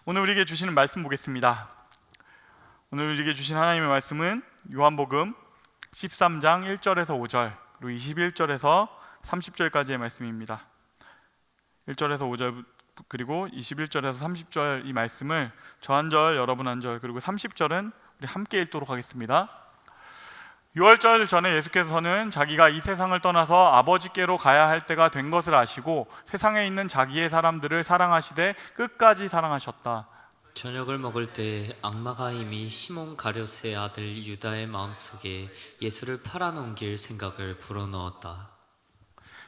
오늘 우리에게 주시는 말씀 보겠습니다. 오늘 우리에게 주신 하나님의 말씀은 요한복음 13장 1절에서 5절 그리고 21절에서 30절까지의 말씀입니다. 1절에서 5절 그리고 21절에서 30절 이 말씀을 저 한 절 여러분 한 절 그리고 30절은 우리 함께 읽도록 하겠습니다. 6월절 전에 예수께서는 자기가 이 세상을 떠나서 아버지께로 가야 할 때가 된 것을 아시고 세상에 있는 자기의 사람들을 사랑하시되 끝까지 사랑하셨다. 저녁을 먹을 때 악마가 이미 시몬 가룟의 아들 유다의 마음속에 예수를 팔아넘길 생각을 불어넣었다.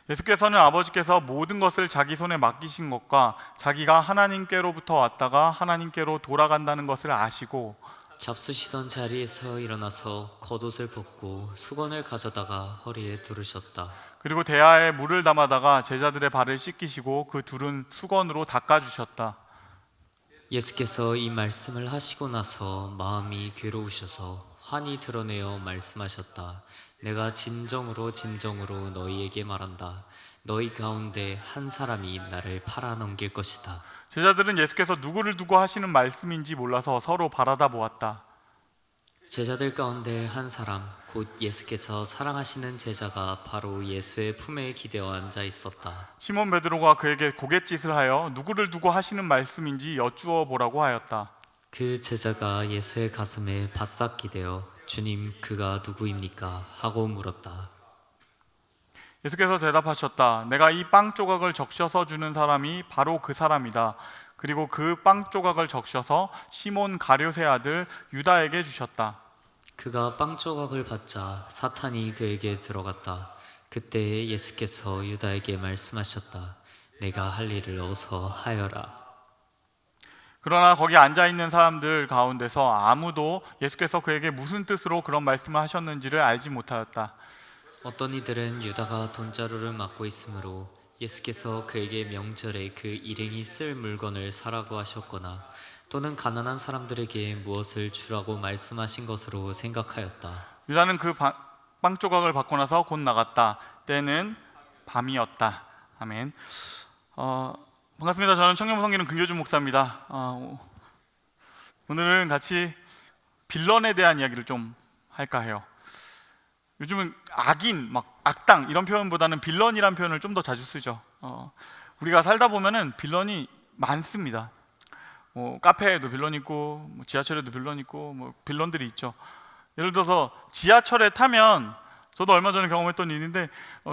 예수께서는 아버지께서 모든 것을 자기 손에 맡기신 것과 자기가 하나님께로부터 왔다가 하나님께로 돌아간다는 것을 아시고 잡수시던 자리에서 일어나서 겉옷을 벗고 수건을 가져다가 허리에 두르셨다. 그리고 대야에 물을 담아다가 제자들의 발을 씻기시고 그 둘은 수건으로 닦아주셨다. 예수께서 이 말씀을 하시고 나서 마음이 괴로우셔서 환히 드러내어 말씀하셨다. 내가 진정으로 진정으로 너희에게 말한다. 너희 가운데 한 사람이 나를 팔아넘길 것이다. 제자들은 예수께서 누구를 두고 하시는 말씀인지 몰라서 서로 바라다 보았다. 제자들 가운데 한 사람, 곧 예수께서 사랑하시는 제자가 바로 예수의 품에 기대어 앉아 있었다. 시몬 베드로가 그에게 고갯짓을 하여 누구를 두고 하시는 말씀인지 여쭈어 보라고 하였다. 그 제자가 예수의 가슴에 바싹 기대어 주님, 그가 누구입니까? 하고 물었다. 예수께서 대답하셨다. 내가 이 빵 조각을 적셔서 주는 사람이 바로 그 사람이다. 그리고 그 빵 조각을 적셔서 시몬 가룟의 아들 유다에게 주셨다. 그가 빵 조각을 받자 사탄이 그에게 들어갔다. 그때 예수께서 유다에게 말씀하셨다. 내가 할 일을 어서 하여라. 그러나 거기 앉아 있는 사람들 가운데서 아무도 예수께서 그에게 무슨 뜻으로 그런 말씀을 하셨는지를 알지 못하였다. 어떤 이들은 유다가 돈자루를 맡고 있으므로 예수께서 그에게 명절에 그 일행이 쓸 물건을 사라고 하셨거나 또는 가난한 사람들에게 무엇을 주라고 말씀하신 것으로 생각하였다. 유다는 그 빵 조각을 받고 나서 곧 나갔다. 때는 밤이었다. 아멘. 반갑습니다. 저는 청년성기는 금교준 목사입니다. 오늘은 같이 빌런에 대한 이야기를 좀 할까 해요. 요즘은 악인, 막 악당 이런 표현보다는 빌런이란 표현을 좀 더 자주 쓰죠. 우리가 살다 보면은 빌런이 많습니다. 카페에도 빌런 있고, 지하철에도 빌런 있고, 빌런들이 있죠. 예를 들어서 지하철에 타면 저도 얼마 전에 경험했던 일인데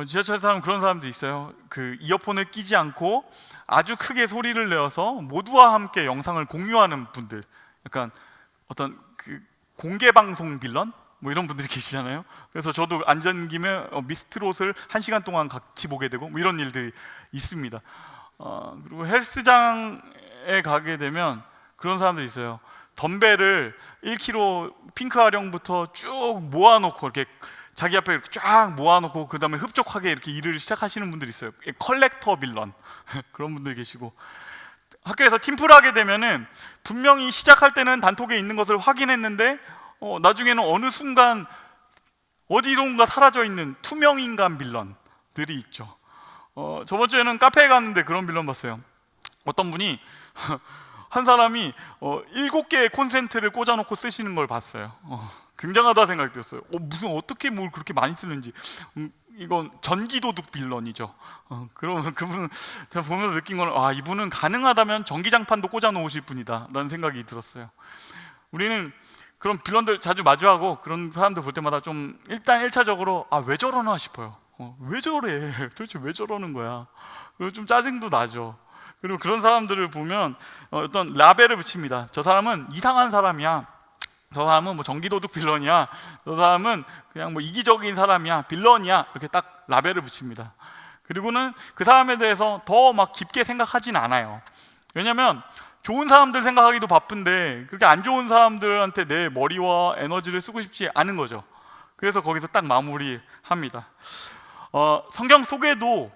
지하철에 타면 그런 사람들이 있어요. 그 이어폰을 끼지 않고 아주 크게 소리를 내어서 모두와 함께 영상을 공유하는 분들, 약간 어떤 그 공개 방송 빌런? 이런 분들이 계시잖아요. 그래서 저도 앉은 김에 미스트롯을 1시간 동안 같이 보게 되고 이런 일들이 있습니다. 그리고 헬스장에 가게 되면 그런 사람들이 있어요. 덤벨을 1kg 핑크 아령부터 쭉 모아놓고 이렇게 자기 앞에 이렇게 쫙 모아놓고 그 다음에 흡족하게 이렇게 일을 시작하시는 분들이 있어요. 컬렉터 빌런 그런 분들 계시고, 학교에서 팀플 하게 되면은 분명히 시작할 때는 단톡에 있는 것을 확인했는데 나중에는 어느 순간 어디론가 사라져 있는 투명 인간 빌런들이 있죠. 저번 주에는 카페에 갔는데 그런 빌런 봤어요. 어떤 분이 한 사람이 7개의 콘센트를 꽂아놓고 쓰시는 걸 봤어요. 굉장하다 생각이 들었어요. 무슨 어떻게 뭘 그렇게 많이 쓰는지. 이건 전기도둑 빌런이죠. 그러면 그분 제가 보면서 느낀 건 이분은 가능하다면 전기장판도 꽂아놓으실 분이다 라는 생각이 들었어요. 우리는 그런 빌런들 자주 마주하고 그런 사람들 볼 때마다 좀 일단 1차적으로 왜 저러나 싶어요. 왜 저래? 도대체 왜 저러는 거야? 그리고 좀 짜증도 나죠. 그리고 그런 사람들을 보면 어떤 라벨을 붙입니다. 저 사람은 이상한 사람이야. 저 사람은 전기도둑 빌런이야. 저 사람은 그냥 이기적인 사람이야. 빌런이야. 이렇게 딱 라벨을 붙입니다. 그리고는 그 사람에 대해서 더 막 깊게 생각하진 않아요. 왜냐하면 좋은 사람들 생각하기도 바쁜데 그렇게 안 좋은 사람들한테 내 머리와 에너지를 쓰고 싶지 않은 거죠. 그래서 거기서 딱 마무리합니다. 성경 속에도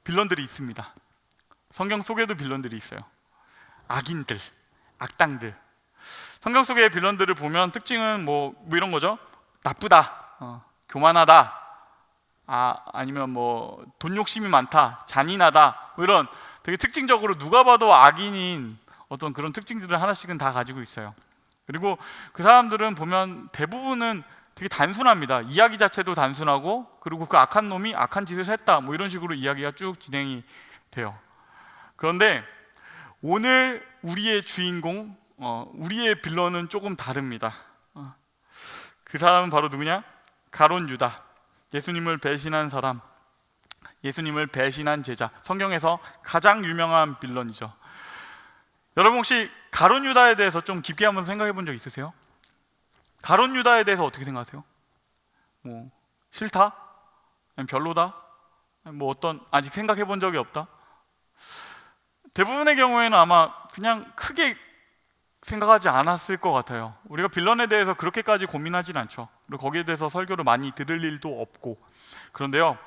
빌런들이 있습니다. 성경 속에도 빌런들이 있어요. 악인들, 악당들. 성경 속의 빌런들을 보면 특징은 이런 거죠. 나쁘다, 교만하다, 아니면 돈 욕심이 많다, 잔인하다, 이런 되게 특징적으로 누가 봐도 악인인 어떤 그런 특징들을 하나씩은 다 가지고 있어요. 그리고 그 사람들은 보면 대부분은 되게 단순합니다. 이야기 자체도 단순하고, 그리고 그 악한 놈이 악한 짓을 했다 뭐 이런 식으로 이야기가 쭉 진행이 돼요. 그런데 오늘 우리의 주인공, 우리의 빌런은 조금 다릅니다. 그 사람은 바로 누구냐? 가룟 유다. 예수님을 배신한 사람, 예수님을 배신한 제자. 성경에서 가장 유명한 빌런이죠. 여러분 혹시 가룟 유다에 대해서 좀 깊게 한번 생각해 본 적 있으세요? 가룟 유다에 대해서 어떻게 생각하세요? 뭐 싫다? 아니면 별로다? 뭐 어떤 아직 생각해 본 적이 없다? 대부분의 경우에는 아마 그냥 크게 생각하지 않았을 것 같아요. 우리가 빌런에 대해서 그렇게까지 고민하진 않죠. 그리고 거기에 대해서 설교를 많이 들을 일도 없고. 그런데요,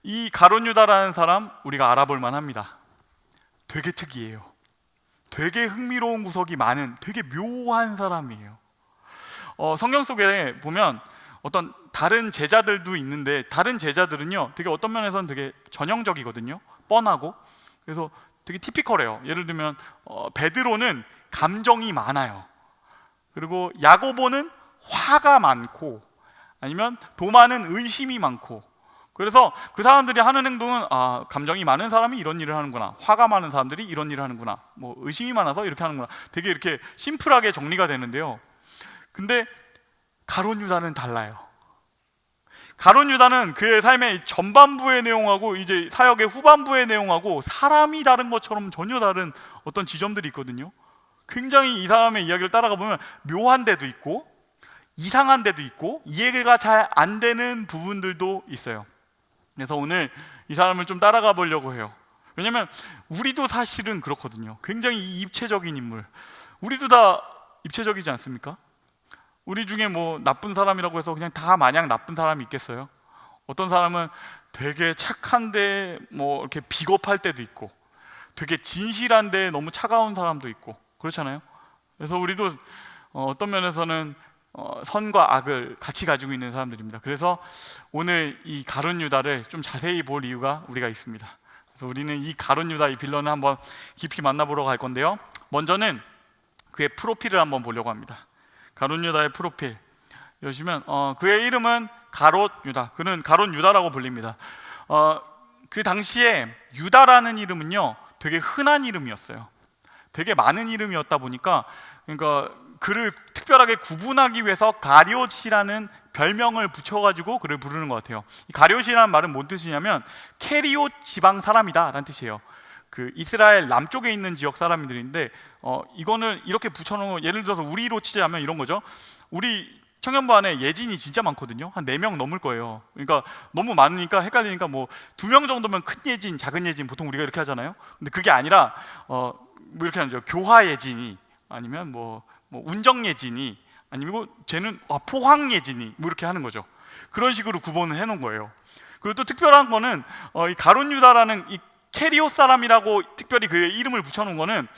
이 가룟 유다라는 사람 우리가 알아볼 만합니다. 되게 특이해요. 되게 흥미로운 구석이 많은 되게 묘한 사람이에요. 성경 속에 보면 어떤 다른 제자들도 있는데, 다른 제자들은요 되게 어떤 면에서는 되게 전형적이거든요. 뻔하고. 그래서 되게 티피컬해요. 예를 들면 베드로는 감정이 많아요. 그리고 야고보는 화가 많고, 아니면 도마는 의심이 많고. 그래서 그 사람들이 하는 행동은 감정이 많은 사람이 이런 일을 하는구나, 화가 많은 사람들이 이런 일을 하는구나, 뭐 의심이 많아서 이렇게 하는구나, 되게 이렇게 심플하게 정리가 되는데요. 근데 가룟 유다는 달라요. 가룟 유다는 그의 삶의 전반부의 내용하고 이제 사역의 후반부의 내용하고 사람이 다른 것처럼 전혀 다른 어떤 지점들이 있거든요. 굉장히 이 사람의 이야기를 따라가 보면 묘한 데도 있고 이상한 데도 있고 이해가 잘 안 되는 부분들도 있어요. 그래서 오늘 이 사람을 좀 따라가 보려고 해요. 왜냐면 우리도 사실은 그렇거든요. 굉장히 입체적인 인물. 우리도 다 입체적이지 않습니까? 우리 중에 뭐 나쁜 사람이라고 해서 그냥 다 마냥 나쁜 사람이 있겠어요? 어떤 사람은 되게 착한데 뭐 이렇게 비겁할 때도 있고, 되게 진실한데 너무 차가운 사람도 있고, 그렇잖아요. 그래서 우리도 어떤 면에서는 선과 악을 같이 가지고 있는 사람들입니다. 그래서 오늘 이 가룟 유다를 좀 자세히 볼 이유가 우리가 있습니다. 그래서 우리는 이 가룟 유다, 이 빌런을 한번 깊이 만나보러 갈 건데요. 먼저는 그의 프로필을 한번 보려고 합니다. 가룟 유다의 프로필 여시면 그의 이름은 가롯 유다. 그는 가롯 유다라고 불립니다. 그 당시에 유다라는 이름은요 되게 흔한 이름이었어요. 되게 많은 이름이었다 보니까, 그러니까 그를 특별하게 구분하기 위해서 가룟이라는 별명을 붙여가지고 그를 부르는 것 같아요. 이 가룟이라는 말은 뭔 뜻이냐면 캐리옷 지방 사람이다라는 뜻이에요. 그 이스라엘 남쪽에 있는 지역 사람들인데, 이거는 이렇게 붙여놓은, 예를 들어서 우리로 치자면 이런 거죠. 우리 청년부 안에 예진이 진짜 많거든요. 한 4명 넘을 거예요. 그러니까 너무 많으니까 헷갈리니까 뭐 2명 정도면 큰 예진, 작은 예진 보통 우리가 이렇게 하잖아요. 근데 그게 아니라 뭐 이렇게 하죠. 교화 예진이, 아니면 뭐 운정 예진이, 아니면 쟤는 포항 예진이, 뭐 이렇게 하는 거죠. 그런 식으로 구분을 해놓은 거예요. 그리고 또 특별한 거는 이 가룟 유다라는 이 캐리옷 사람이라고 특별히 그의 이름을 붙여놓은 거는,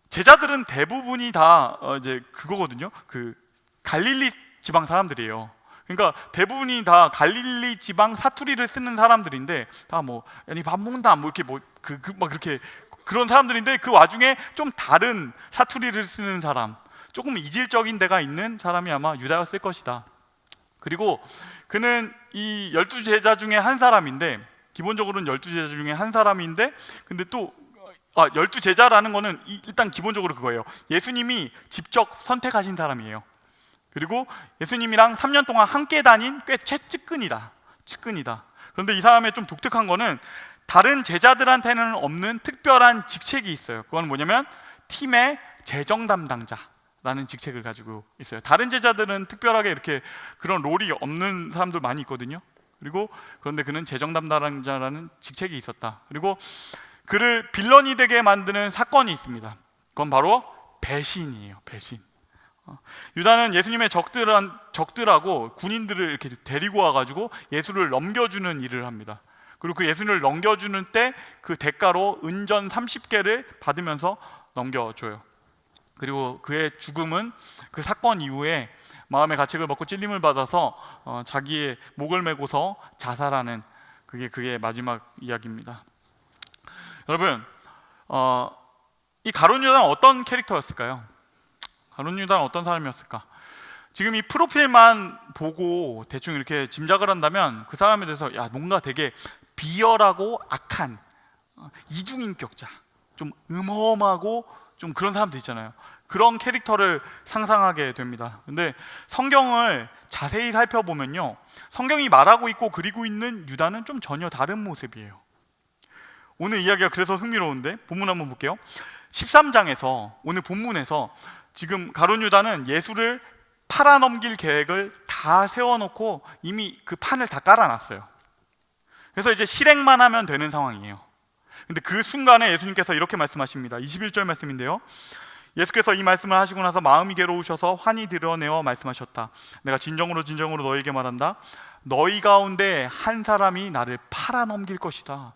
제자들은 대부분이 다 이제 그거거든요. 그 갈릴리 지방 사람들이에요. 그러니까 대부분이 다 갈릴리 지방 사투리를 쓰는 사람들인데, 다 뭐 아니 밥 먹는다 뭐 이렇게 뭐 막 그렇게 그런 사람들인데, 그 와중에 좀 다른 사투리를 쓰는 사람, 조금 이질적인 데가 있는 사람이 아마 유다였을 것이다. 그리고 그는 이 12제자 중에 한 사람인데, 기본적으로는 12제자 중에 한 사람인데, 근데 또 12제자라는 거는 일단 기본적으로 그거예요. 예수님이 직접 선택하신 사람이에요. 그리고 예수님이랑 3년 동안 함께 다닌 꽤 최측근이다. 그런데 이 사람의 좀 독특한 거는 다른 제자들한테는 없는 특별한 직책이 있어요. 그건 뭐냐면 팀의 재정 담당자라는 직책을 가지고 있어요. 다른 제자들은 특별하게 이렇게 그런 롤이 없는 사람들 많이 있거든요. 그런데 그는 재정 담당자라는 직책이 있었다. 그리고 그를 빌런이 되게 만드는 사건이 있습니다. 그건 바로 배신이에요. 배신. 유다는 예수님의 적들하고 군인들을 이렇게 데리고 와가지고 예수를 넘겨주는 일을 합니다. 그리고 그 예수를 넘겨주는 때 그 대가로 은전 30개를 받으면서 넘겨줘요. 그리고 그의 죽음은 그 사건 이후에 마음의 가책을 먹고 찔림을 받아서 자기의 목을 메고서 자살하는, 그게 그의 마지막 이야기입니다. 여러분, 이 가룟 유다는 어떤 캐릭터였을까요? 가룟 유다는 어떤 사람이었을까? 지금 이 프로필만 보고 대충 이렇게 짐작을 한다면 그 사람에 대해서 야, 뭔가 되게 비열하고 악한 이중인격자, 좀 음험하고 좀 그런 사람들 있잖아요. 그런 캐릭터를 상상하게 됩니다. 근데 성경을 자세히 살펴보면요, 성경이 말하고 있고 그리고 있는 유다는 좀 전혀 다른 모습이에요. 오늘 이야기가 그래서 흥미로운데 본문 한번 볼게요. 13장에서 오늘 본문에서 지금 가룟 유다는 예수를 팔아넘길 계획을 다 세워놓고 이미 그 판을 다 깔아놨어요. 그래서 이제 실행만 하면 되는 상황이에요. 근데 그 순간에 예수님께서 이렇게 말씀하십니다. 21절 말씀인데요, 예수께서 이 말씀을 하시고 나서 마음이 괴로우셔서 환히 드러내어 말씀하셨다. 내가 진정으로 진정으로 너희에게 말한다. 너희 가운데 한 사람이 나를 팔아넘길 것이다.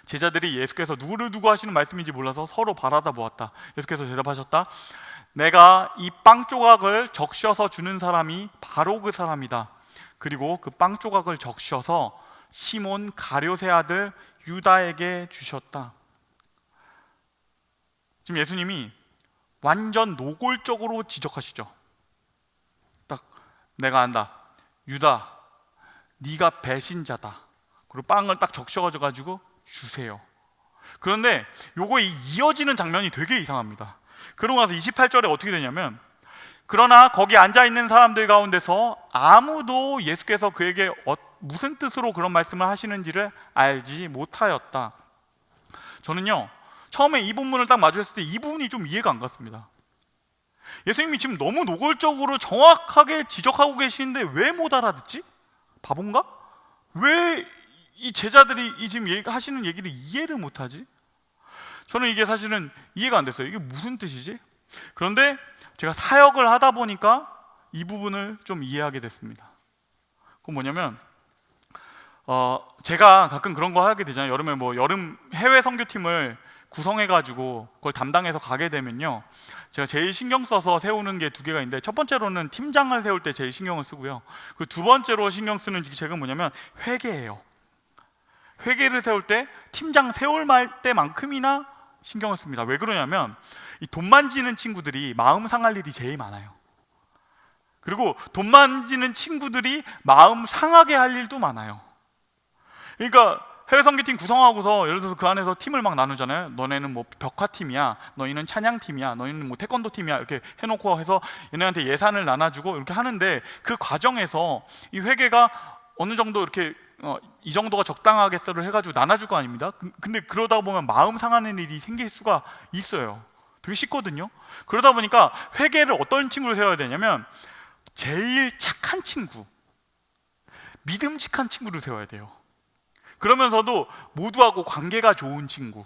제자들이 예수께서 누구를 두고 하시는 말씀인지 몰라서 서로 바라다 보았다. 예수께서 대답하셨다. 내가 이 빵 조각을 적셔서 주는 사람이 바로 그 사람이다. 그리고 그 빵 조각을 적셔서 시몬 가룟의 아들 유다에게 주셨다. 지금 예수님이 완전 노골적으로 지적하시죠. 딱 내가 안다. 유다, 네가 배신자다. 그리고 빵을 딱 적셔가지고 주세요. 그런데 요거 이어지는 장면이 되게 이상합니다. 그러고 나서 28절에 어떻게 되냐면, 그러나 거기 앉아있는 사람들 가운데서 아무도 예수께서 그에게 무슨 뜻으로 그런 말씀을 하시는지를 알지 못하였다. 저는요, 처음에 이 본문을 딱 마주했을 때 이 부분이 좀 이해가 안 갔습니다. 예수님이 지금 너무 노골적으로 정확하게 지적하고 계시는데 왜 못 알아듣지? 바본가? 왜 이 제자들이 이 지금 하시는 얘기를 이해를 못하지? 저는 이게 사실은 이해가 안 됐어요. 이게 무슨 뜻이지? 그런데 제가 사역을 하다 보니까 이 부분을 좀 이해하게 됐습니다. 그건 뭐냐면, 제가 가끔 그런 거 하게 되잖아요. 여름에 여름 해외 선교팀을 구성해가지고 그걸 담당해서 가게 되면요, 제가 제일 신경 써서 세우는 게 두 개가 있는데, 첫 번째로는 팀장을 세울 때 제일 신경을 쓰고요, 그 두 번째로 신경 쓰는 직책은 뭐냐면 회계예요. 회계를 세울 때 팀장 세울 때만큼이나 신경을 씁니다. 왜 그러냐면 이 돈 만지는 친구들이 마음 상할 일이 제일 많아요. 그리고 돈 만지는 친구들이 마음 상하게 할 일도 많아요. 그러니까 해외 선교팀 구성하고서 예를 들어서 그 안에서 팀을 막 나누잖아요. 너네는 뭐 벽화팀이야, 너희는 찬양팀이야, 너희는 뭐 태권도팀이야, 이렇게 해놓고 해서 얘네한테 예산을 나눠주고 이렇게 하는데, 그 과정에서 이 회계가 어느 정도 이렇게 이 정도가 적당하겠어를 해가지고 나눠줄 거 아닙니다. 근데 그러다 보면 마음 상하는 일이 생길 수가 있어요. 되게 쉽거든요. 그러다 보니까 회계를 어떤 친구를 세워야 되냐면 제일 착한 친구, 믿음직한 친구를 세워야 돼요. 그러면서도 모두하고 관계가 좋은 친구.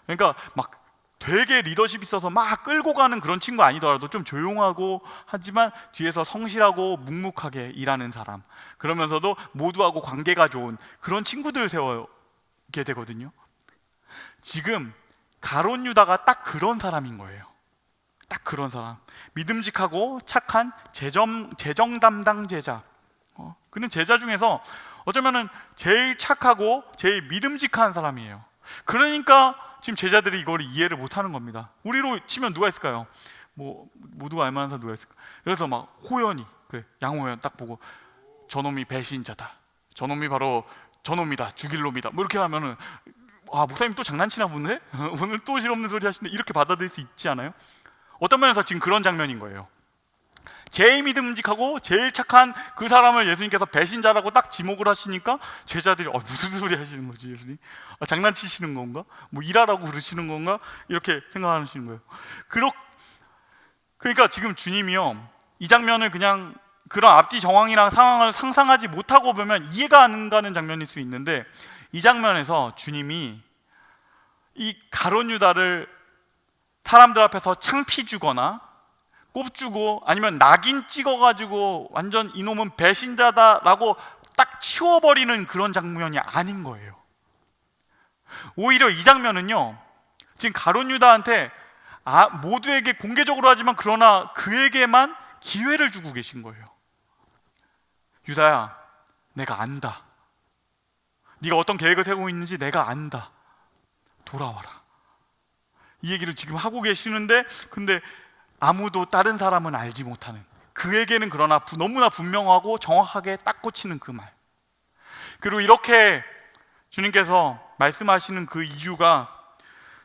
그러니까 막 되게 리더십 있어서 막 끌고 가는 그런 친구 아니더라도 좀 조용하고 하지만 뒤에서 성실하고 묵묵하게 일하는 사람, 그러면서도 모두하고 관계가 좋은 그런 친구들을 세우게 되거든요. 지금 가룟 유다가 딱 그런 사람인 거예요. 딱 그런 사람, 믿음직하고 착한 재정 담당 제자. 그는 제자 중에서 어쩌면은 제일 착하고 제일 믿음직한 사람이에요. 그러니까 지금 제자들이 이걸 이해를 못하는 겁니다. 우리로 치면 누가 있을까요? 모두가 알만한 사람 누가 있을까? 그래서 막 호연이, 그래, 양호연 딱 보고 저놈이 배신자다, 저놈이 바로 저놈이다, 죽일 놈이다, 뭐 이렇게 하면은 목사님 또 장난치나 보네? 오늘 또 실없는 소리 하시는데, 이렇게 받아들일 수 있지 않아요? 어떤 면에서 지금 그런 장면인 거예요. 제일 믿음직하고 제일 착한 그 사람을 예수님께서 배신자라고 딱 지목을 하시니까 제자들이 무슨 소리 하시는 거지 예수님? 장난치시는 건가? 뭐 일하라고 그러시는 건가? 이렇게 생각하시는 거예요. 그러니까 지금 주님이요, 이 장면을 그냥 그런 앞뒤 정황이랑 상황을 상상하지 못하고 보면 이해가 안 가는 장면일 수 있는데, 이 장면에서 주님이 이 가룟 유다를 사람들 앞에서 창피 주거나 꼽주고 아니면 낙인 찍어가지고 완전 이놈은 배신자다라고 딱 치워버리는 그런 장면이 아닌 거예요. 오히려 이 장면은요, 지금 가룟 유다한테 모두에게 공개적으로 하지만 그러나 그에게만 기회를 주고 계신 거예요. 유다야, 내가 안다. 네가 어떤 계획을 세우고 있는지 내가 안다. 돌아와라. 이 얘기를 지금 하고 계시는데 근데 아무도 다른 사람은 알지 못하는, 그에게는 그러나 너무나 분명하고 정확하게 딱 꽂히는 그 말. 그리고 이렇게 주님께서 말씀하시는 그 이유가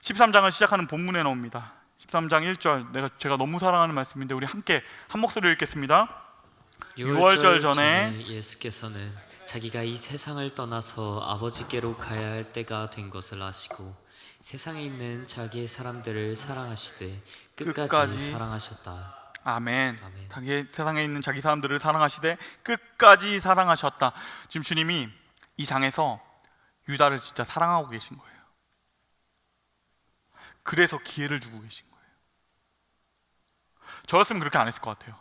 13장을 시작하는 본문에 나옵니다. 13장 1절, 제가 너무 사랑하는 말씀인데 우리 함께 한 목소리로 읽겠습니다. 유월절 전에 예수께서는 자기가 이 세상을 떠나서 아버지께로 가야 할 때가 된 것을 아시고 세상에 있는 자기의 사람들을 사랑하시되 끝까지 사랑하셨다. 아멘. 아멘. 자기 세상에 있는 자기 사람들을 사랑하시되 끝까지 사랑하셨다. 지금 주님이 이 장에서 유다를 진짜 사랑하고 계신 거예요. 그래서 기회를 주고 계신 거예요. 저였으면 그렇게 안 했을 것 같아요.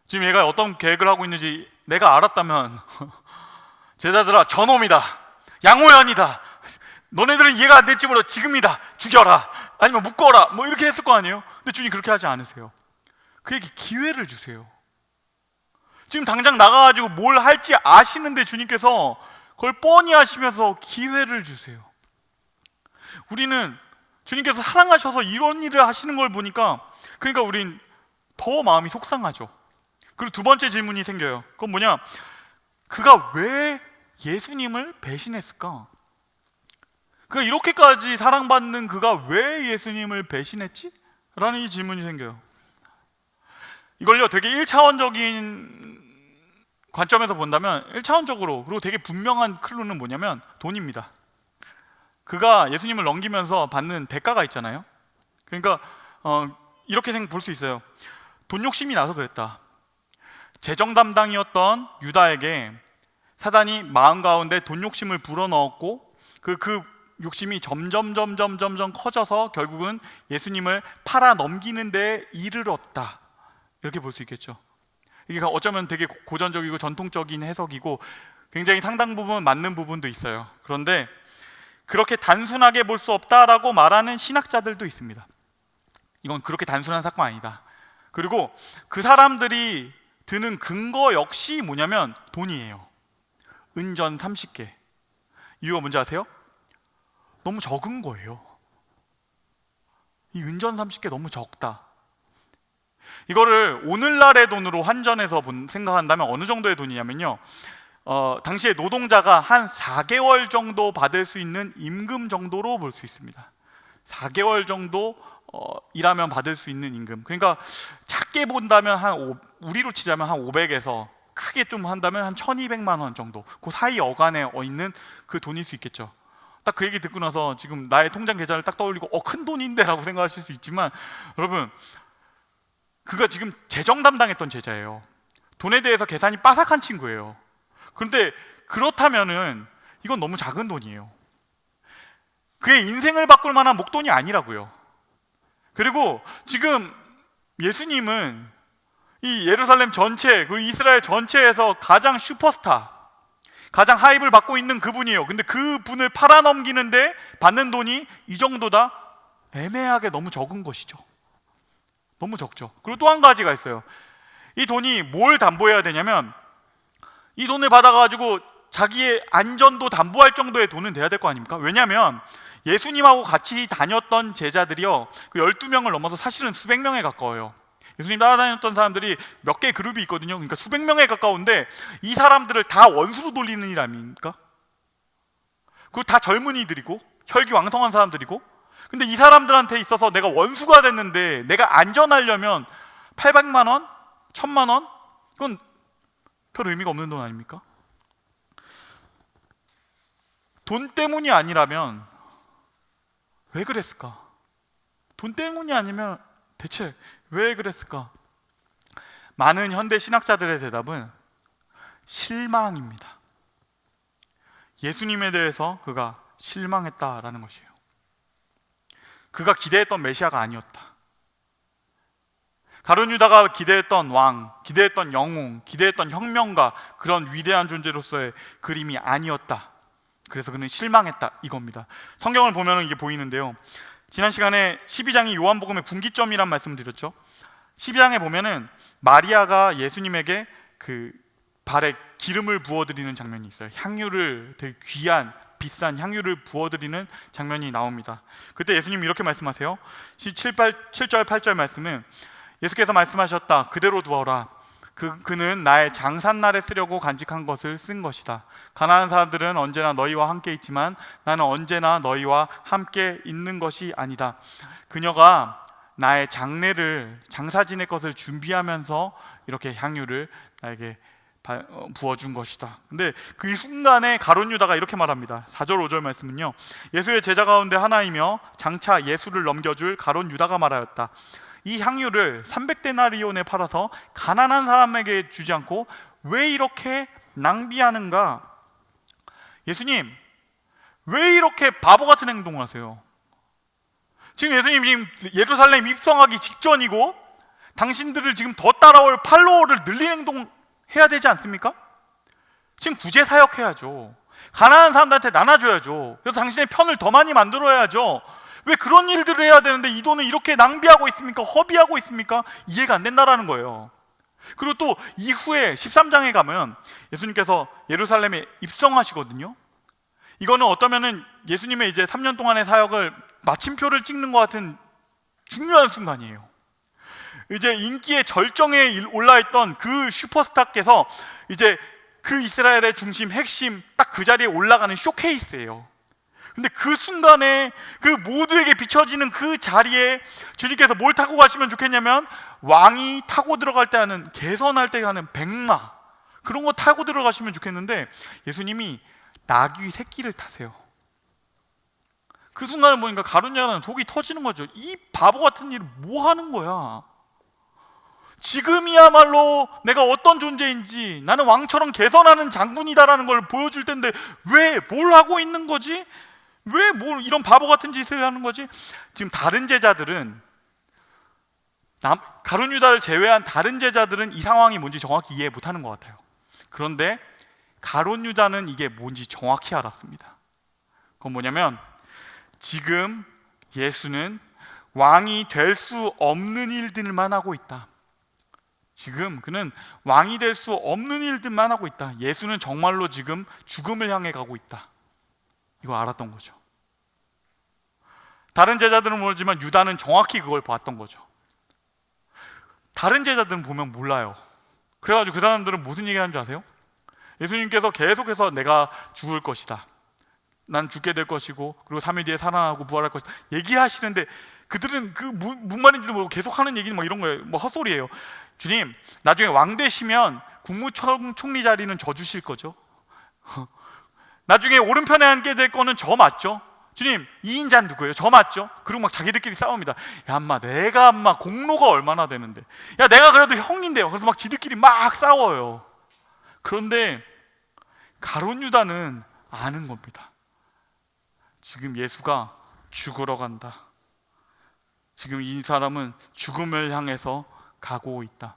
지금 얘가 어떤 계획을 하고 있는지 내가 알았다면 제자들아, 저놈이다, 양호연이다, 너네들은 이해가 안 될지 몰라, 지금이다, 죽여라, 아니면 묶어라, 뭐 이렇게 했을 거 아니에요. 근데 주님 그렇게 하지 않으세요. 그에게 기회를 주세요. 지금 당장 나가가지고 뭘 할지 아시는데 주님께서 그걸 뻔히 하시면서 기회를 주세요. 우리는 주님께서 사랑하셔서 이런 일을 하시는 걸 보니까, 그러니까 우린 더 마음이 속상하죠. 그리고 두 번째 질문이 생겨요. 그건 뭐냐? 그가 왜 예수님을 배신했을까? 그가 이렇게까지 사랑받는 그가 왜 예수님을 배신했지? 라는 이 질문이 생겨요. 이걸요 되게 1차원적인 관점에서 본다면 1차원적으로, 그리고 되게 분명한 클루는 뭐냐면 돈입니다. 그가 예수님을 넘기면서 받는 대가가 있잖아요. 그러니까 이렇게 볼 수 있어요. 돈 욕심이 나서 그랬다. 재정 담당이었던 유다에게 사단이 마음 가운데 돈 욕심을 불어넣었고 그 욕심이 점점 커져서 결국은 예수님을 팔아 넘기는 데 이르렀다. 이렇게 볼 수 있겠죠. 이게 어쩌면 되게 고전적이고 전통적인 해석이고 굉장히 상당 부분 맞는 부분도 있어요. 그런데 그렇게 단순하게 볼 수 없다라고 말하는 신학자들도 있습니다. 이건 그렇게 단순한 사건 아니다. 그리고 그 사람들이 드는 근거 역시 뭐냐면 돈이에요. 은전 30개. 이유가 뭔지 아세요? 너무 적은 거예요. 이 은전 30개 너무 적다. 이거를 오늘날의 돈으로 환전해서 생각한다면 어느 정도의 돈이냐면요, 당시에 노동자가 한 4개월 정도 받을 수 있는 임금 정도로 볼 수 있습니다. 4개월 정도 일하면 받을 수 있는 임금. 그러니까 작게 본다면 우리로 치자면 한 500에서 크게 좀 한다면 한 1200만 원 정도, 그 사이 어간에 있는 그 돈일 수 있겠죠. 딱 그 얘기 듣고 나서 지금 나의 통장 계좌를 딱 떠올리고 큰 돈인데 라고 생각하실 수 있지만, 여러분 그가 지금 재정 담당했던 제자예요. 돈에 대해서 계산이 빠삭한 친구예요. 그런데 그렇다면은 이건 너무 작은 돈이에요. 그의 인생을 바꿀 만한 목돈이 아니라고요. 그리고 지금 예수님은 이 예루살렘 전체, 그리고 이스라엘 전체에서 가장 슈퍼스타, 가장 하입을 받고 있는 그분이에요. 근데 그분을 팔아넘기는데 받는 돈이 이 정도다? 애매하게 너무 적은 것이죠. 너무 적죠. 그리고 또 한 가지가 있어요. 이 돈이 뭘 담보해야 되냐면, 이 돈을 받아가지고 자기의 안전도 담보할 정도의 돈은 돼야 될 거 아닙니까? 왜냐하면 예수님하고 같이 다녔던 제자들이요, 그 12명을 넘어서 사실은 수백 명에 가까워요. 예수님 따라다녔던 사람들이 몇 개의 그룹이 있거든요. 그러니까 수백 명에 가까운데 이 사람들을 다 원수로 돌리는 일 아닙니까? 그리고 다 젊은이들이고 혈기왕성한 사람들이고, 근데 이 사람들한테 있어서 내가 원수가 됐는데 내가 안전하려면 800만 원? 1000만 원? 이건 별 의미가 없는 돈 아닙니까? 돈 때문이 아니라면 왜 그랬을까? 돈 때문이 아니면 대체 왜 그랬을까? 많은 현대 신학자들의 대답은 실망입니다. 예수님에 대해서 그가 실망했다라는 것이에요. 그가 기대했던 메시아가 아니었다. 가룟 유다가 기대했던 왕, 기대했던 영웅, 기대했던 혁명가, 그런 위대한 존재로서의 그림이 아니었다. 그래서 그는 실망했다, 이겁니다. 성경을 보면 이게 보이는데요, 지난 시간에 12장이 요한복음의 분기점이란 말씀을 드렸죠. 12장에 보면은 마리아가 예수님에게 그 발에 기름을 부어드리는 장면이 있어요. 향유를, 되게 귀한 비싼 향유를 부어드리는 장면이 나옵니다. 그때 예수님이 이렇게 말씀하세요. 7절 8절 말씀은 예수께서 말씀하셨다. 그대로 두어라. 그는 나의 장산날에 쓰려고 간직한 것을 쓴 것이다. 가난한 사람들은 언제나 너희와 함께 있지만 나는 언제나 너희와 함께 있는 것이 아니다. 그녀가 나의 장례를, 장사 지낼 것을 준비하면서 이렇게 향유를 나에게 부어준 것이다. 근데 그 순간에 가룟 유다가 이렇게 말합니다. 4절 5절 말씀은요, 예수의 제자 가운데 하나이며 장차 예수를 넘겨줄 가룟 유다가 말하였다. 이 향유를 300데나리온에 팔아서 가난한 사람에게 주지 않고 왜 이렇게 낭비하는가? 예수님, 왜 이렇게 바보 같은 행동을 하세요? 지금 예수님 지금 예루살렘 입성하기 직전이고 당신들을 지금 더 따라올 팔로워를 늘리는 행동 해야 되지 않습니까? 지금 구제 사역해야죠. 가난한 사람들한테 나눠줘야죠. 그래서 당신의 편을 더 많이 만들어야죠. 왜 그런 일들을 해야 되는데 이 돈을 이렇게 낭비하고 있습니까? 허비하고 있습니까? 이해가 안 된다라는 거예요. 그리고 또 이후에 13장에 가면 예수님께서 예루살렘에 입성하시거든요. 이거는 어떠면은 예수님의 이제 3년 동안의 사역을 마침표를 찍는 것 같은 중요한 순간이에요. 이제 인기의 절정에 올라있던 그 슈퍼스타께서 이제 그 이스라엘의 중심, 핵심 딱 그 자리에 올라가는 쇼케이스예요. 근데 그 순간에 그 모두에게 비춰지는 그 자리에 주님께서 뭘 타고 가시면 좋겠냐면 왕이 타고 들어갈 때 하는, 개선할 때 하는 백마, 그런 거 타고 들어가시면 좋겠는데 예수님이 나귀 새끼를 타세요. 그 순간을 보니까 가룟 유다는 속이 터지는 거죠. 이 바보 같은 일을 뭐 하는 거야? 지금이야말로 내가 어떤 존재인지, 나는 왕처럼 개선하는 장군이다라는 걸 보여줄 텐데 왜 뭘 하고 있는 거지? 왜 뭘 이런 바보 같은 짓을 하는 거지? 지금 다른 제자들은, 가룟 유다를 제외한 다른 제자들은 이 상황이 뭔지 정확히 이해 못하는 것 같아요. 그런데 가룟 유다는 이게 뭔지 정확히 알았습니다. 그건 뭐냐면 지금 예수는 왕이 될 수 없는 일들만 하고 있다. 지금 그는 왕이 될 수 없는 일들만 하고 있다. 예수는 정말로 지금 죽음을 향해 가고 있다. 이거 알았던 거죠. 다른 제자들은 모르지만 유다는 정확히 그걸 봤던 거죠. 다른 제자들은 보면 몰라요. 그래가지고 그 사람들은 무슨 얘기하는 줄 아세요? 예수님께서 계속해서 내가 죽을 것이다, 난 죽게 될 것이고 그리고 3일 뒤에 살아나고 부활할 것이다 얘기하시는데 그들은 그 무슨 말인지도 모르고 계속 하는 얘기는 뭐 이런 거예요. 뭐 헛소리예요. 주님, 나중에 왕 되시면 국무총리 자리는 저 주실 거죠? 나중에 오른편에 앉게 될 거는 저 맞죠? 주님, 2인자는 누구예요? 저 맞죠? 그리고 막 자기들끼리 싸웁니다. 야, 엄마, 내가 엄마 공로가 얼마나 되는데, 야, 내가 그래도 형인데요. 그래서 막 지들끼리 막 싸워요. 그런데 가룟 유다는 아는 겁니다. 지금 예수가 죽으러 간다. 지금 이 사람은 죽음을 향해서 가고 있다.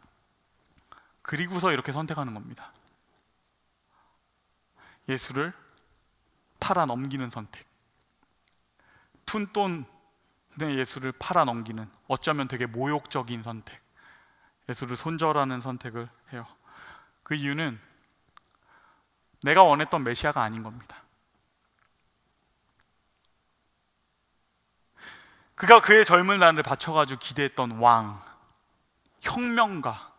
그리고서 이렇게 선택하는 겁니다. 예수를 팔아 넘기는 선택. 푼돈의 예수를 팔아 넘기는, 어쩌면 되게 모욕적인 선택. 예수를 손절하는 선택을 해요. 그 이유는 내가 원했던 메시아가 아닌 겁니다. 그가 그의 젊은 날을 바쳐가지고 기대했던 왕, 혁명가,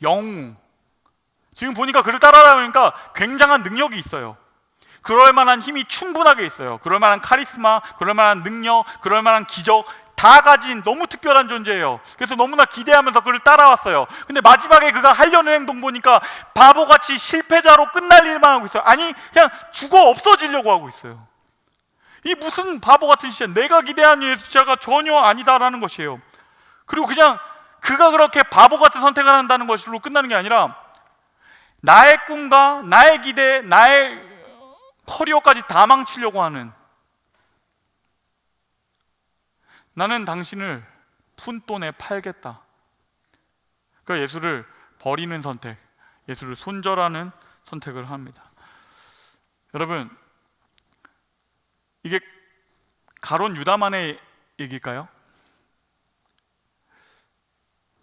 영웅, 지금 보니까 그를 따라다니까 굉장한 능력이 있어요. 그럴 만한 힘이 충분하게 있어요. 그럴 만한 카리스마, 그럴 만한 능력, 그럴 만한 기적 다 가진 너무 특별한 존재예요. 그래서 너무나 기대하면서 그를 따라왔어요. 근데 마지막에 그가 하려는 행동 보니까 바보같이 실패자로 끝날 일만 하고 있어요. 아니, 그냥 죽어 없어지려고 하고 있어요. 이 무슨 바보 같은 시야, 내가 기대한 예수자가 전혀 아니다라는 것이에요. 그리고 그냥 그가 그렇게 바보 같은 선택을 한다는 것으로 끝나는 게 아니라 나의 꿈과 나의 기대, 나의 커리어까지 다 망치려고 하는, 나는 당신을 푼돈에 팔겠다. 그러니까 예수를 버리는 선택, 예수를 손절하는 선택을 합니다. 여러분, 이게 가룟 유다만의 얘기일까요?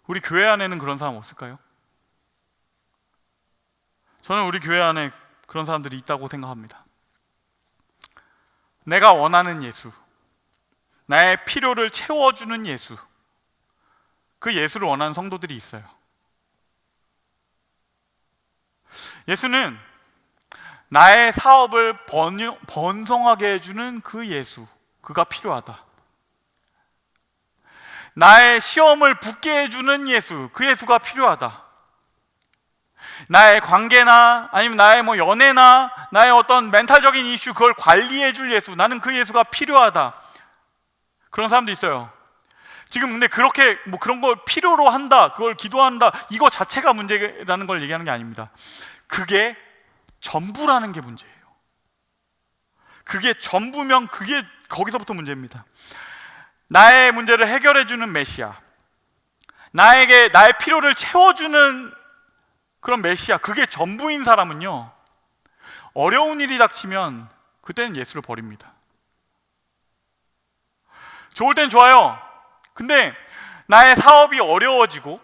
우리 교회 안에는 그런 사람 없을까요? 저는 우리 교회 안에 그런 사람들이 있다고 생각합니다. 내가 원하는 예수, 나의 필요를 채워주는 예수, 그 예수를 원하는 성도들이 있어요. 예수는 나의 사업을 번성하게 해주는 그 예수, 그가 필요하다. 나의 시험을 붙게 해주는 예수, 그 예수가 필요하다. 나의 관계나 아니면 나의 연애나 나의 어떤 멘탈적인 이슈, 그걸 관리해줄 예수, 나는 그 예수가 필요하다. 그런 사람도 있어요. 지금 근데 그렇게 그런 걸 필요로 한다, 그걸 기도한다, 이거 자체가 문제라는 걸 얘기하는 게 아닙니다. 그게 전부라는 게 문제예요. 그게 전부면 그게 거기서부터 문제입니다. 나의 문제를 해결해주는 메시아, 나에게 나의 필요를 채워주는 그런 메시아, 그게 전부인 사람은요, 어려운 일이 닥치면 그때는 예수를 버립니다. 좋을 땐 좋아요. 근데 나의 사업이 어려워지고,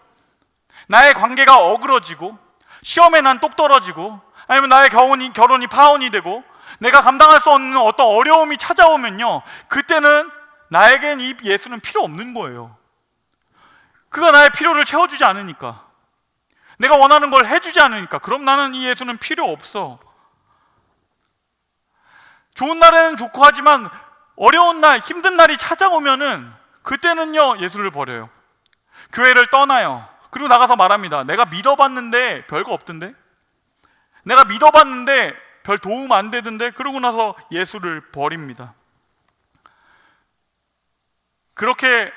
나의 관계가 어그러지고, 시험에 난 똑 떨어지고, 아니면 나의 결혼이 파혼이 되고, 내가 감당할 수 없는 어떤 어려움이 찾아오면요, 그때는 나에겐 이 예수는 필요 없는 거예요. 그가 나의 필요를 채워주지 않으니까, 내가 원하는 걸 해주지 않으니까, 그럼 나는 이 예수는 필요 없어. 좋은 날에는 좋고 하지만 어려운 날, 힘든 날이 찾아오면은 그때는요, 예수를 버려요. 교회를 떠나요. 그리고 나가서 말합니다. 내가 믿어봤는데 별거 없던데, 내가 믿어봤는데 별 도움 안 되던데. 그러고 나서 예수를 버립니다. 그렇게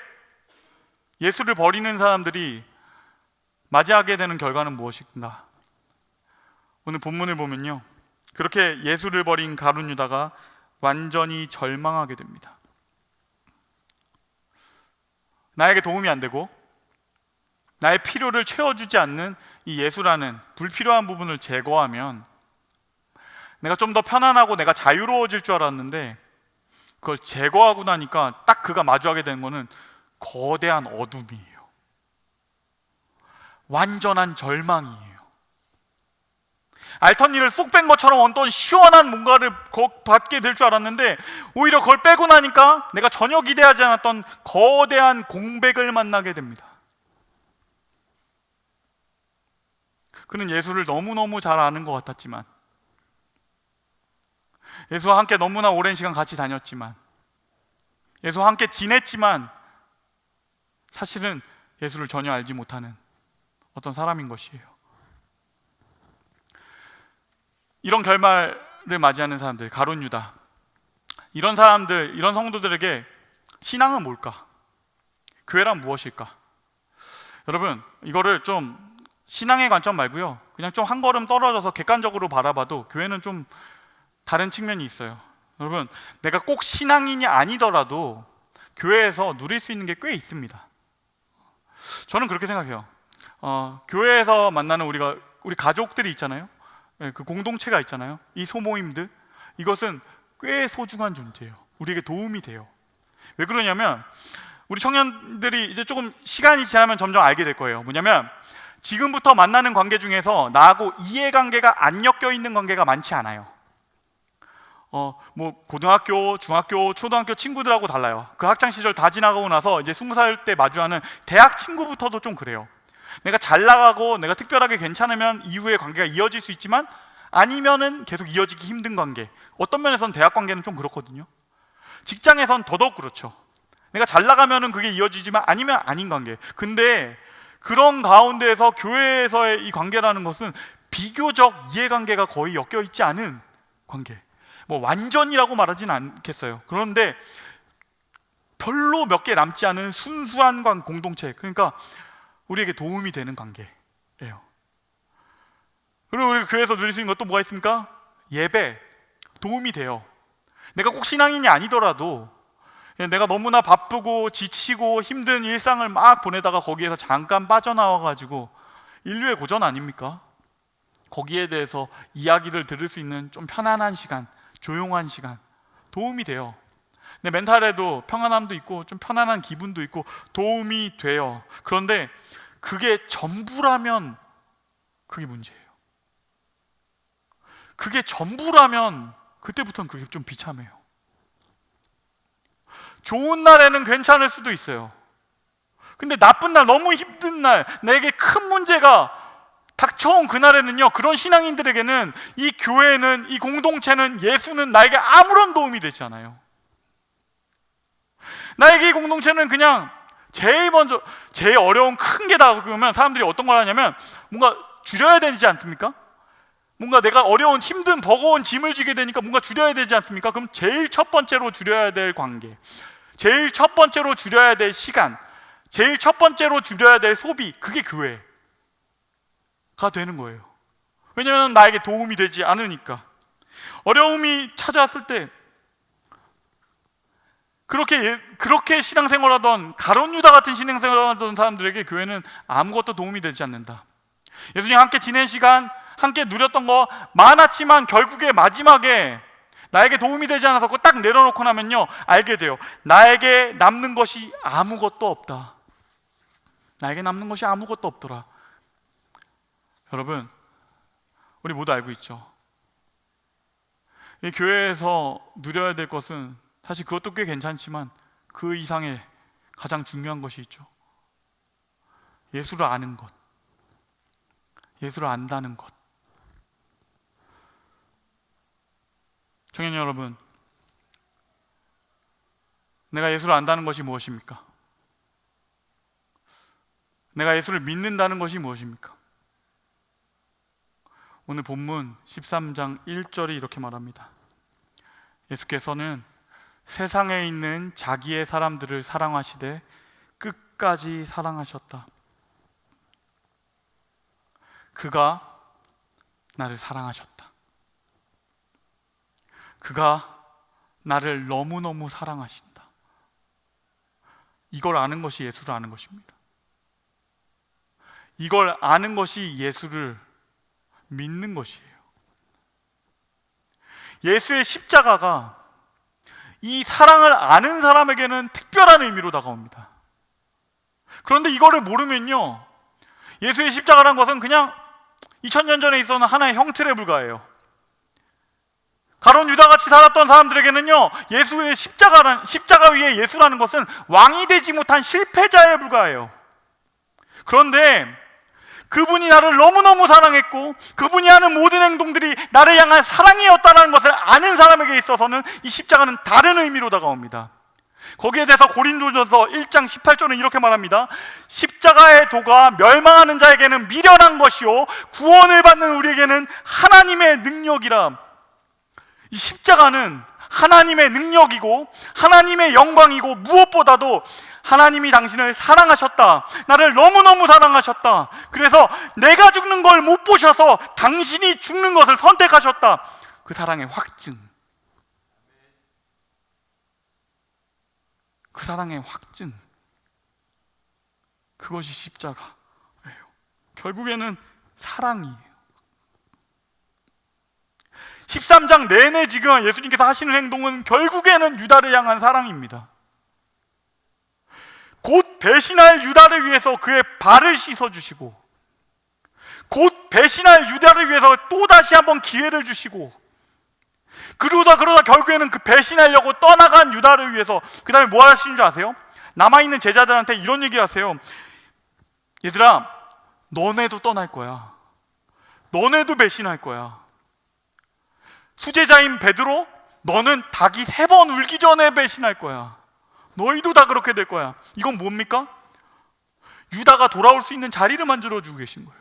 예수를 버리는 사람들이 맞이하게 되는 결과는 무엇인가? 오늘 본문을 보면요, 그렇게 예수를 버린 가룟 유다가 완전히 절망하게 됩니다. 나에게 도움이 안 되고 나의 필요를 채워주지 않는 이 예수라는 불필요한 부분을 제거하면 내가 좀 더 편안하고 내가 자유로워질 줄 알았는데, 그걸 제거하고 나니까 딱 그가 마주하게 되는 거는 거대한 어둠이에요. 완전한 절망이에요. 알턴니를 쏙 뺀 것처럼 어떤 시원한 뭔가를 받게 될 줄 알았는데, 오히려 그걸 빼고 나니까 내가 전혀 기대하지 않았던 거대한 공백을 만나게 됩니다. 그는 예수를 너무너무 잘 아는 것 같았지만, 예수와 함께 너무나 오랜 시간 같이 다녔지만, 예수와 함께 지냈지만 사실은 예수를 전혀 알지 못하는 어떤 사람인 것이에요. 이런 결말을 맞이하는 사람들, 가룟 유다, 이런 사람들, 이런 성도들에게 신앙은 뭘까? 교회란 무엇일까? 여러분, 이거를 좀 신앙의 관점 말고요, 그냥 좀 한 걸음 떨어져서 객관적으로 바라봐도 교회는 좀 다른 측면이 있어요. 여러분, 내가 꼭 신앙인이 아니더라도 교회에서 누릴 수 있는 게 꽤 있습니다. 저는 그렇게 생각해요. 교회에서 만나는 우리 가족들이 있잖아요. 그 공동체가 있잖아요. 이 소모임들, 이것은 꽤 소중한 존재예요. 우리에게 도움이 돼요. 왜 그러냐면, 우리 청년들이 이제 조금 시간이 지나면 점점 알게 될 거예요. 뭐냐면, 지금부터 만나는 관계 중에서 나하고 이해관계가 안 엮여 있는 관계가 많지 않아요. 고등학교, 중학교, 초등학교 친구들하고 달라요. 그 학창 시절 다 지나가고 나서 이제 20살 때 마주하는 대학 친구부터도 좀 그래요. 내가 잘 나가고 내가 특별하게 괜찮으면 이후의 관계가 이어질 수 있지만, 아니면은 계속 이어지기 힘든 관계. 어떤 면에서는 대학 관계는 좀 그렇거든요. 직장에선 더더욱 그렇죠. 내가 잘 나가면은 그게 이어지지만 아니면 아닌 관계. 근데 그런 가운데에서 교회에서의 이 관계라는 것은 비교적 이해관계가 거의 엮여 있지 않은 관계. 완전이라고 말하진 않겠어요. 그런데 별로 몇 개 남지 않은 순수한 공동체, 그러니까 우리에게 도움이 되는 관계예요. 그리고 우리 교회에서 누릴 수 있는 것도 뭐가 있습니까? 예배, 도움이 돼요. 내가 꼭 신앙인이 아니더라도 내가 너무나 바쁘고 지치고 힘든 일상을 막 보내다가 거기에서 잠깐 빠져나와가지고, 인류의 고전 아닙니까? 거기에 대해서 이야기를 들을 수 있는 좀 편안한 시간, 조용한 시간, 도움이 돼요. 내 멘탈에도 평안함도 있고 좀 편안한 기분도 있고 도움이 돼요. 그런데 그게 전부라면 그게 문제예요. 그게 전부라면 그때부터는 그게 좀 비참해요. 좋은 날에는 괜찮을 수도 있어요. 근데 나쁜 날, 너무 힘든 날, 내게 큰 문제가 닥쳐온 그날에는요, 그런 신앙인들에게는 이 교회는, 이 공동체는, 예수는 나에게 아무런 도움이 되지 않아요. 나에게 이 공동체는 그냥 제일 어려운 큰 게다 그러면 사람들이 어떤 걸 하냐면 뭔가 줄여야 되지 않습니까? 뭔가 내가 어려운, 힘든, 버거운 짐을 지게 되니까 뭔가 줄여야 되지 않습니까? 그럼 제일 첫 번째로 줄여야 될 관계, 제일 첫 번째로 줄여야 될 시간, 제일 첫 번째로 줄여야 될 소비, 그게 교회가 되는 거예요. 왜냐하면 나에게 도움이 되지 않으니까. 어려움이 찾아왔을 때 그렇게 신앙생활하던 가룟 유다 같은 신앙생활하던 사람들에게 교회는 아무것도 도움이 되지 않는다. 예수님 함께 지낸 시간, 함께 누렸던 거 많았지만 결국에 마지막에 나에게 도움이 되지 않아서 그거 딱 내려놓고 나면요, 알게 돼요. 나에게 남는 것이 아무것도 없다. 나에게 남는 것이 아무것도 없더라. 여러분, 우리 모두 알고 있죠. 이 교회에서 누려야 될 것은 사실 그것도 꽤 괜찮지만 그 이상의 가장 중요한 것이 있죠. 예수를 아는 것, 예수를 안다는 것. 청년 여러분, 내가 예수를 안다는 것이 무엇입니까? 내가 예수를 믿는다는 것이 무엇입니까? 오늘 본문 13장 1절이 이렇게 말합니다. 예수께서는 세상에 있는 자기의 사람들을 사랑하시되 끝까지 사랑하셨다. 그가 나를 사랑하셨다. 그가 나를 너무너무 사랑하신다. 이걸 아는 것이 예수를 아는 것입니다. 이걸 아는 것이 예수를 믿는 것이에요. 예수의 십자가가 이 사랑을 아는 사람에게는 특별한 의미로 다가옵니다. 그런데 이거를 모르면요, 예수의 십자가란 것은 그냥 2000년 전에 있었던 하나의 형틀에 불과해요. 가룟 유다같이 살았던 사람들에게는요, 예수의 십자가 위에 예수라는 것은 왕이 되지 못한 실패자에 불과해요. 그런데 그분이 나를 너무너무 사랑했고 그분이 하는 모든 행동들이 나를 향한 사랑이었다는 것을 아는 사람에게 있어서는 이 십자가는 다른 의미로 다가옵니다. 거기에 대해서 고린도전서 1장 18절은 이렇게 말합니다. 십자가의 도가 멸망하는 자에게는 미련한 것이요 구원을 받는 우리에게는 하나님의 능력이라. 이 십자가는 하나님의 능력이고 하나님의 영광이고 무엇보다도 하나님이 당신을 사랑하셨다. 나를 너무너무 사랑하셨다. 그래서 내가 죽는 걸 못 보셔서 당신이 죽는 것을 선택하셨다. 그 사랑의 확증, 그 사랑의 확증, 그것이 십자가예요. 결국에는 사랑이에요. 13장 내내 지금 예수님께서 하시는 행동은 결국에는 유다를 향한 사랑입니다. 곧 배신할 유다를 위해서 그의 발을 씻어주시고, 곧 배신할 유다를 위해서 또다시 한번 기회를 주시고, 그러다 결국에는 그 배신하려고 떠나간 유다를 위해서 그 다음에 뭐 하시는 줄 아세요? 남아있는 제자들한테 이런 얘기 하세요. 얘들아, 너네도 떠날 거야. 너네도 배신할 거야. 수제자인 베드로, 너는 닭이 3번 울기 전에 배신할 거야. 너희도 다 그렇게 될 거야. 이건 뭡니까? 유다가 돌아올 수 있는 자리를 만들어주고 계신 거예요.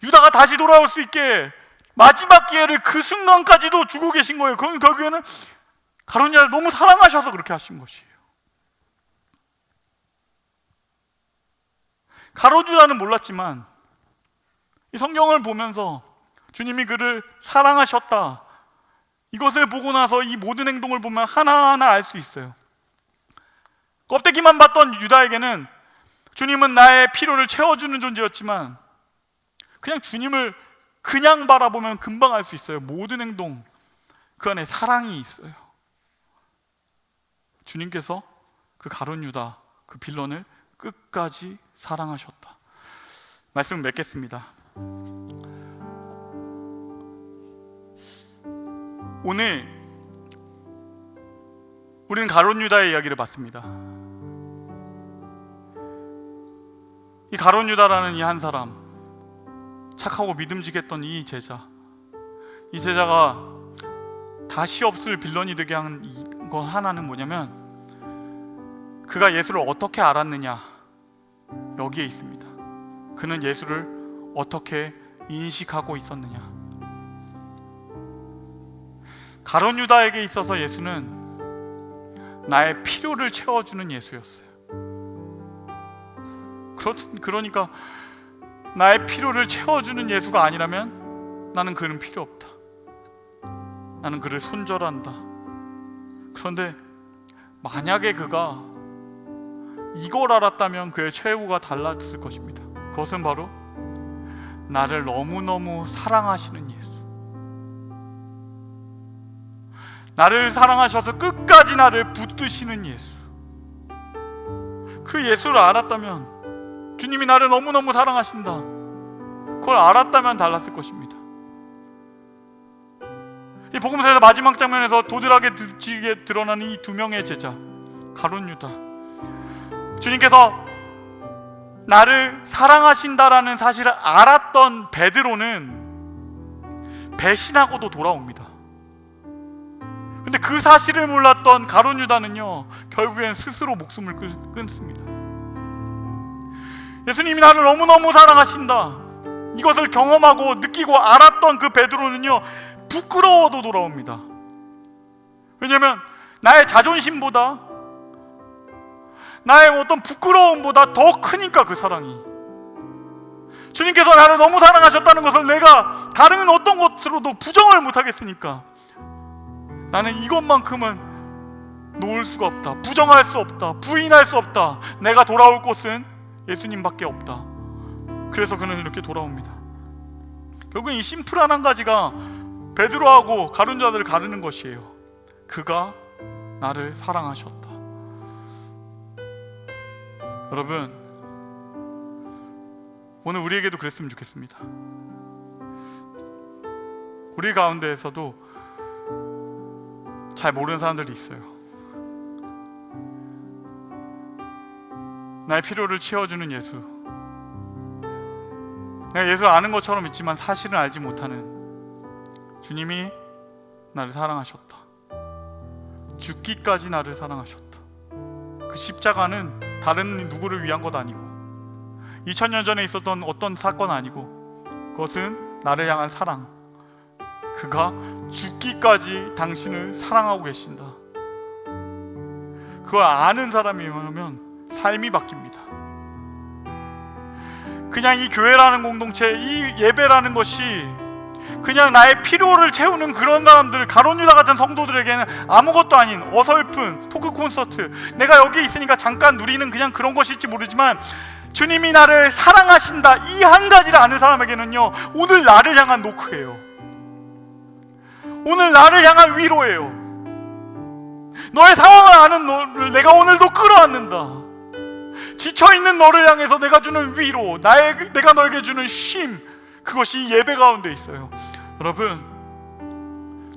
유다가 다시 돌아올 수 있게 마지막 기회를 그 순간까지도 주고 계신 거예요. 그럼 결국에는 가룟 유다를 너무 사랑하셔서 그렇게 하신 것이에요. 가룟 유다는 몰랐지만 이 성경을 보면서 주님이 그를 사랑하셨다, 이것을 보고 나서 이 모든 행동을 보면 하나하나 알 수 있어요. 껍데기만 봤던 유다에게는 주님은 나의 필요를 채워주는 존재였지만 그냥 주님을 그냥 바라보면 금방 알 수 있어요. 모든 행동, 그 안에 사랑이 있어요. 주님께서 그 가룟 유다, 그 빌런을 끝까지 사랑하셨다. 말씀 맺겠습니다. 오늘 우리는 가룟 유다의 이야기를 봤습니다. 이 가룟 유다라는 이 한 사람, 착하고 믿음직했던 이 제자가 다시 없을 빌런이 되게 한 거 하나는 뭐냐면, 그가 예수를 어떻게 알았느냐, 여기에 있습니다. 그는 예수를 어떻게 인식하고 있었느냐. 가룟 유다에게 있어서 예수는 나의 필요를 채워주는 예수였어요. 그러니까 나의 필요를 채워주는 예수가 아니라면 나는 그는 필요 없다. 나는 그를 손절한다. 그런데 만약에 그가 이걸 알았다면 그의 최후가 달랐을 것입니다. 그것은 바로 나를 너무너무 사랑하시는 예수, 나를 사랑하셔서 끝까지 나를 붙드시는 예수, 그 예수를 알았다면, 주님이 나를 너무너무 사랑하신다, 그걸 알았다면 달랐을 것입니다. 이 복음서에서 마지막 장면에서 도드라게 드러나는 이 두 명의 제자, 가룟 유다, 주님께서 나를 사랑하신다라는 사실을 알았던 베드로는 배신하고도 돌아옵니다. 근데 그 사실을 몰랐던 가룟 유다는요, 결국엔 스스로 목숨을 끊습니다. 예수님이 나를 너무너무 사랑하신다, 이것을 경험하고 느끼고 알았던 그 베드로는요, 부끄러워도 돌아옵니다. 왜냐하면 나의 자존심보다, 나의 어떤 부끄러움보다 더 크니까, 그 사랑이. 주님께서 나를 너무 사랑하셨다는 것을 내가 다른 어떤 것으로도 부정을 못하겠으니까, 나는 이것만큼은 놓을 수가 없다, 부정할 수 없다, 부인할 수 없다, 내가 돌아올 곳은 예수님밖에 없다. 그래서 그는 이렇게 돌아옵니다. 결국은 이 심플한 한 가지가 베드로하고 가룟 유다를 가르는 것이에요. 그가 나를 사랑하셨다. 여러분, 오늘 우리에게도 그랬으면 좋겠습니다. 우리 가운데에서도 잘 모르는 사람들이 있어요. 나의 필요를 채워주는 예수, 내가 예수를 아는 것처럼 있지만 사실은 알지 못하는 주님이 나를 사랑하셨다, 죽기까지 나를 사랑하셨다. 그 십자가는 다른 누구를 위한 것 아니고, 2000년 전에 있었던 어떤 사건 아니고, 그것은 나를 향한 사랑, 그가 죽기까지 당신을 사랑하고 계신다. 그걸 아는 사람이면 삶이 바뀝니다. 그냥 이 교회라는 공동체, 이 예배라는 것이 그냥 나의 필요를 채우는 그런 사람들, 가룟 유다 같은 성도들에게는 아무것도 아닌 어설픈 토크 콘서트, 내가 여기 있으니까 잠깐 누리는 그냥 그런 것일지 모르지만, 주님이 나를 사랑하신다, 이 한 가지를 아는 사람에게는요, 오늘 나를 향한 노크예요. 오늘 나를 향한 위로예요. 너의 상황을 아는 너를 내가 오늘도 끌어안는다. 지쳐있는 너를 향해서 내가 주는 위로, 내가 너에게 주는 쉼, 그것이 예배 가운데 있어요. 여러분,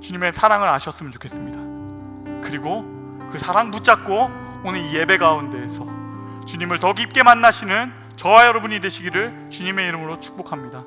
주님의 사랑을 아셨으면 좋겠습니다. 그리고 그 사랑 붙잡고 오늘 이 예배 가운데에서 주님을 더 깊게 만나시는 저와 여러분이 되시기를 주님의 이름으로 축복합니다.